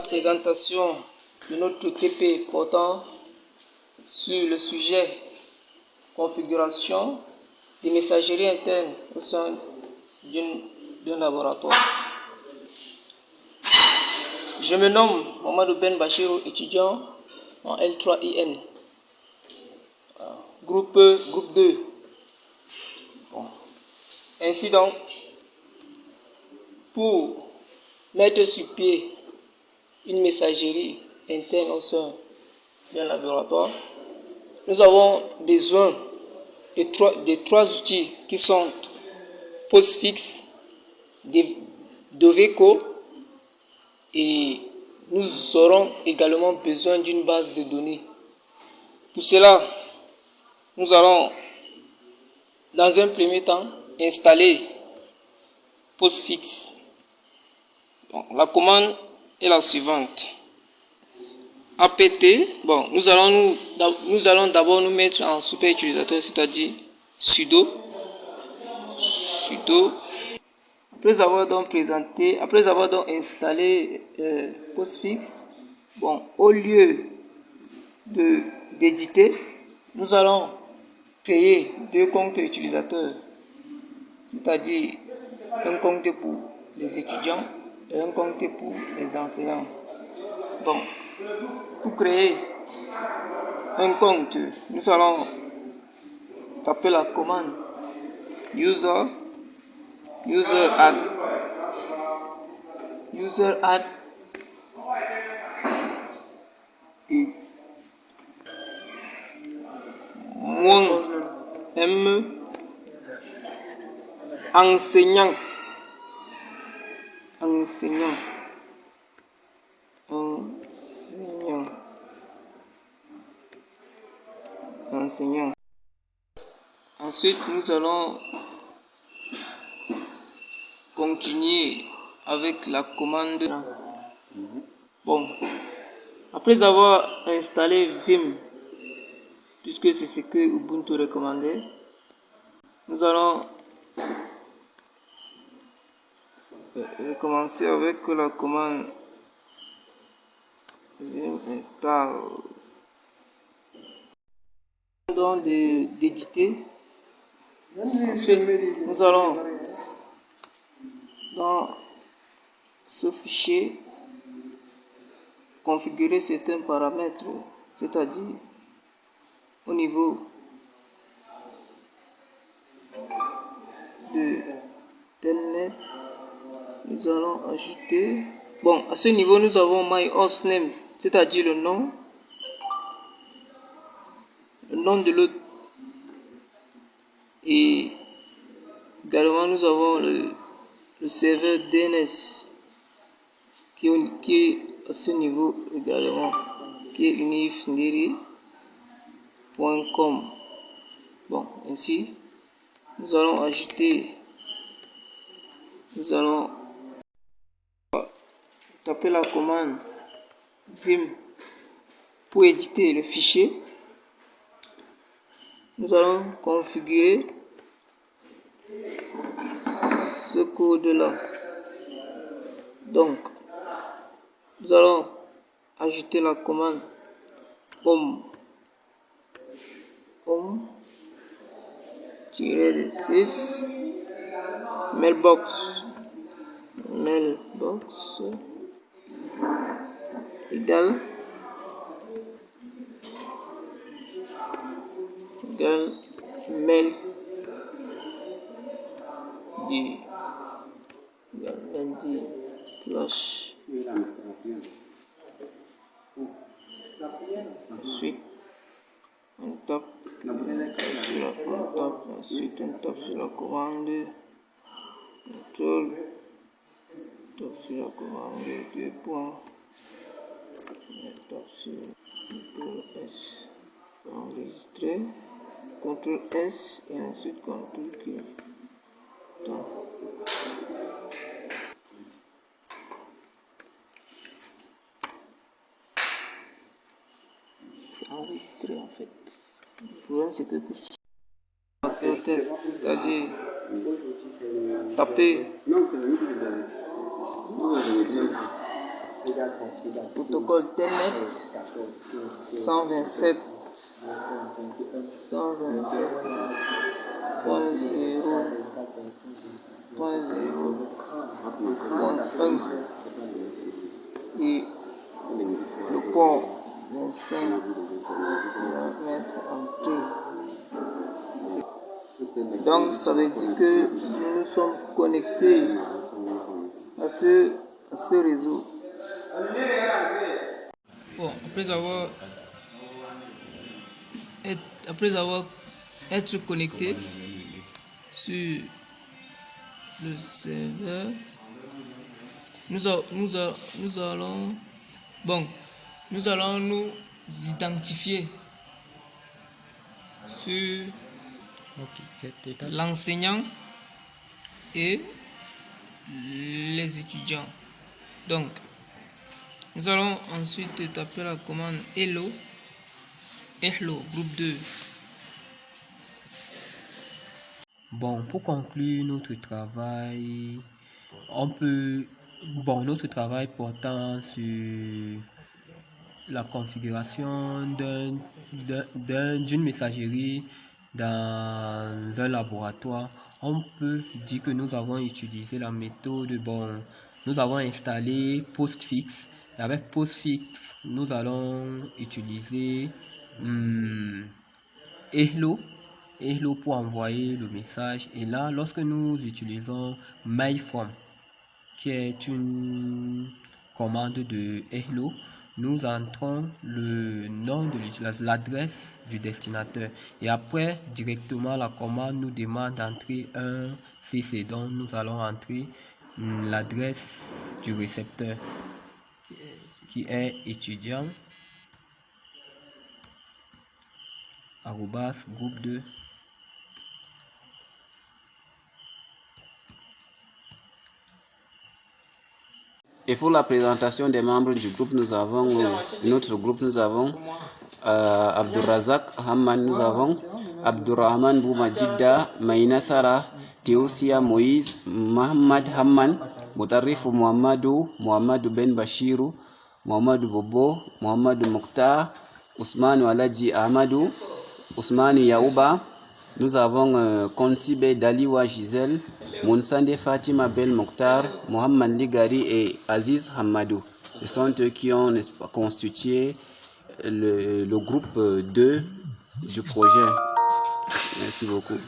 présentation de notre TP portant sur le sujet configuration des messageries internes au sein d'un laboratoire. Je me nomme Mamadou Ben Bachirou, étudiant en L3IN, groupe 2. Bon. Ainsi donc, pour mettre sur pied une messagerie interne au sein d'un laboratoire, nous avons besoin des trois outils qui sont Postfix, Doveco, et nous aurons également besoin d'une base de données. Pour cela, nous allons dans un premier temps installer Postfix. Bon, la commande est la suivante. apt, bon, nous allons d'abord nous mettre en super utilisateur, c'est-à-dire sudo. Après avoir donc installé Postfix, bon, au lieu d'éditer, nous allons créer deux comptes utilisateurs, c'est-à-dire un compte pour les étudiants et un compte pour les enseignants. Bon, pour créer un compte, nous allons taper la commande user add et -m enseignant. Ensuite, nous allons continuer avec la commande. Bon, après avoir installé Vim, puisque c'est ce que Ubuntu recommandait, nous allons recommencer avec la commande Vim install. Donc d'éditer. Ensuite, nous allons dans ce fichier configurer certains paramètres, c'est-à-dire au niveau de telnet, nous allons ajouter, bon, à ce niveau nous avons myHostName, c'est-à-dire le nom de l'autre, et également nous avons le serveur DNS qui est à ce niveau également, qui est unifndiri.com. Bon, ainsi nous allons taper la commande vim pour éditer le fichier. Nous allons configurer ce code là. Donc nous allons ajouter la commande home-6 mailbox égale mail slash. Ensuite on tape sur la commande contrôle, sur la commande 2 points, on tape sur CTRL S pour enregistrer, CTRL S et ensuite CTRL Q. C'est enregistré en fait. Le problème c'est que pour passer au test, c'est-à-dire taper Protocole Telnet 127 127.0.1 et le port 25 va mettre entrée. Donc ça veut dire que nous nous sommes connectés à ce réseau. Bon, après avoir été connecté sur le serveur, nous allons nous identifier sur l'enseignant et les étudiants. Donc nous allons ensuite taper la commande hello groupe 2. Bon, pour conclure notre travail, notre travail portant sur la configuration d'une messagerie dans un laboratoire, on peut dire que nous avons utilisé la méthode, nous avons installé Postfix. Et avec Postfix, nous allons utiliser Hello pour envoyer le message. Et là, lorsque nous utilisons MailFrom, qui est une commande de Hello, nous entrons le nom de l'utilisateur, l'adresse du destinataire, et après directement la commande nous demande d'entrer un CC, donc nous allons entrer l'adresse du récepteur qui est étudiant groupe 2. Et pour la présentation des membres du groupe, nous avons Abdurrazak Hamman, nous avons Abdurrahman Boumajida, Maïna Sarah, Théosia Moïse, Mohamed Hamman, Moutarifou Mohamedou Ben Bachirou, Mohamedou Bobo, Mohamedou Mokhtar, Ousmane Waladji Ahmadou, Ousmane Yaouba. Nous avons Konsibe Daliwa Gisèle, Mounsande Fatima Bel Mokhtar, Mohamed Ligari et Aziz Hamadou. Ce sont eux qui ont constitué le groupe 2 du projet. Merci beaucoup.